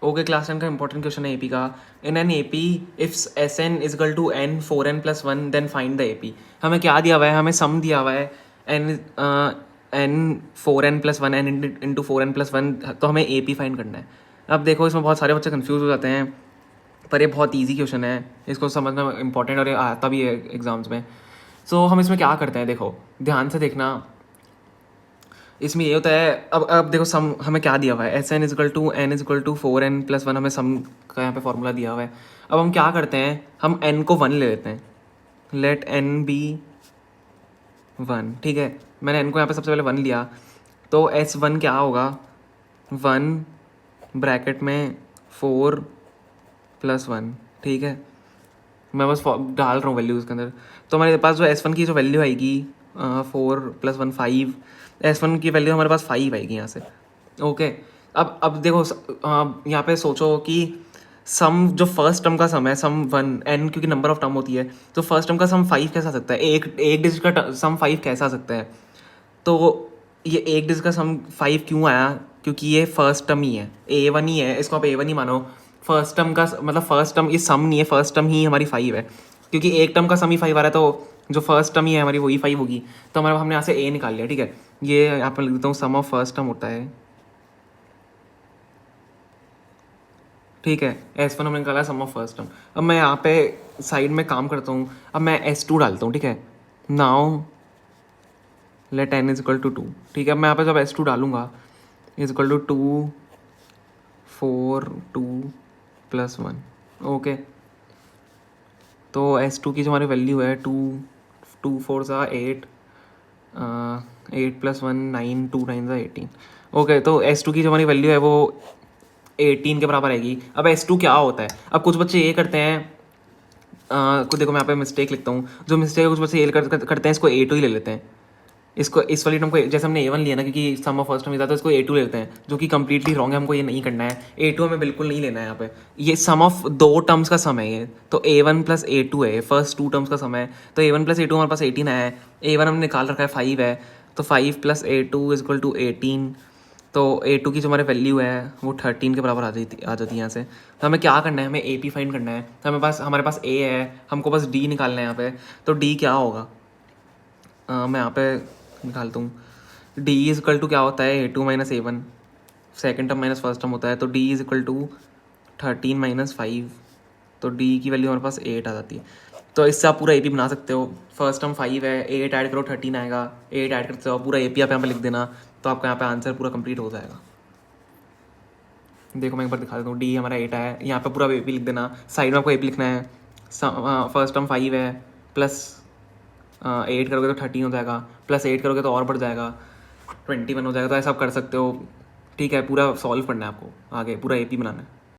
Okay, class 10 का important question है AP का। In an AP if S n is equal to n 4n+1 then find the AP. हमें क्या दिया हुआ है, हमें सम दिया हुआ है N 4n+1 N into 4n+1, तो हमें एपी फाइंड करना है। अब देखो इसमें बहुत सारे बच्चे कंफ्यूज हो जाते हैं, पर ये बहुत ईजी क्वेश्चन है, इसको समझना इंपॉर्टेंट और ये आता भी है एग्जाम्स में। सो हम इसमें क्या करते हैं, देखो ध्यान से देखना। इसमें ये होता है, अब देखो सम हमें क्या दिया हुआ है, S n is equal to n is equal to 4n+1, हमें सम का यहाँ पे फॉर्मूला दिया हुआ है। अब हम क्या करते हैं, हम n को 1 ले लेते हैं, लेट n बी 1, ठीक है। मैंने n को यहाँ पे सबसे पहले 1 लिया, तो S1 क्या होगा, 1 ब्रैकेट में 4+1, ठीक है। मैं बस डाल रहा हूँ वैल्यू उसके अंदर। तो हमारे पास जो S1 की जो वैल्यू आएगी 4+1 5, S1 की वैल्यू हमारे पास 5 आएगी यहाँ से। ओके, अब देखो यहाँ पे सोचो कि सम जो फर्स्ट टर्म का सम है, सम 1n, क्योंकि नंबर ऑफ टर्म होती है, तो फर्स्ट टर्म का सम 5 कैसा आ सकता है, एक डिजिट का सम 5 कैसा आ सकता है। तो ये एक डिजिट का सम 5 क्यों आया, क्योंकि ये फर्स्ट टर्म ही है, A1 ही है, इसको आप A1 ही मानो। फर्स्ट टर्म का मतलब फर्स्ट टर्म ये सम नहीं है, फर्स्ट टर्म ही हमारी 5 है, क्योंकि एक टर्म का सम ही 5 आ रहा है, तो जो फर्स्ट टर्म ही है हमारी वही 5 होगी। तो हमारे हमने यहाँ से A निकाल लिया, ठीक है। ये यहाँ पर लिख देता हूँ, सम ऑफ फर्स्ट टर्म होता है, ठीक है। S1 हमने निकाला सम ऑफ फर्स्ट टर्म। अब मैं यहाँ पे साइड में काम करता हूँ, अब मैं S2 डालता हूँ, ठीक है। Now let n is equal to 2, ठीक है। मैं यहाँ पे जब S2 डालूंगा इज इक्वल टू 2 4 2+1, ओके। तो S2 की जो हमारी वैल्यू है 2 2 4 सा 8, 8+1 9, 2 9 सा 18, ओके। तो S2 की जो हमारी वैल्यू है वो 18 के बराबर आएगी। अब S2 क्या होता है, अब कुछ बच्चे ये करते हैं, कुछ देखो मैं यहाँ पे मिस्टेक लिखता हूँ, जो मिस्टेक है कुछ बच्चे ये करते हैं, इसको A2 ही ले लेते हैं, इसको इस वाली टर्म को, जैसे हमने A1 लिया ना, क्योंकि सम ऑफ फर्स्ट टर्म था, तो इसको A2 लेते हैं, जो कि कंप्लीटली रॉन्ग है। हमको ये नहीं करना है, A2 हमें बिल्कुल नहीं लेना है यहाँ पे। ये सम ऑफ 2 टर्म्स का सम है ये, तो A1 + A2 है, फर्स्ट 2 टर्म्स का सम है। तो A1 + A2 हमारे पास 18 आया है, A1 हमने निकाल रखा है 5 है, तो 5 + A2 इज टू 18। तो A2 की जो हमारी वैल्यू है वो 13 के बराबर आ जाती है यहाँ से। तो हमें क्या करना है, हमें AP फाइंड करना है। तो हमारे पास A है, हमको बस D निकालना है यहाँ पे। तो D क्या होगा, मैं यहाँ पे निकालता हूँ। D इज इक्वल टू क्या होता है, A2 - A1, second term minus first term होता है, तो D इज इक्वल टू 13 - 5, तो D की वैल्यू हमारे पास 8 आ जाती है। तो इससे आप पूरा AP बना सकते हो। फर्स्ट टर्म 5 है, 8 ऐड करो 13 आएगा, 8 ऐड करते हो, पूरा AP आप यहाँ पे लिख देना, तो आपका यहाँ पे आंसर पूरा कंप्लीट हो जाएगा। देखो मैं एक बार दिखा देता हूँ, D हमारा 8 है, यहाँ पे पूरा AP लिख देना, साइड में आपको AP लिखना है। फर्स्ट टर्म 5 है, प्लस 8 करोगे तो 13 हो जाएगा, प्लस 8 करोगे तो और बढ़ जाएगा, 21 हो जाएगा। तो ऐसा आप कर सकते हो, ठीक है। पूरा सॉल्व करना है आपको, आगे पूरा AP बनाना है।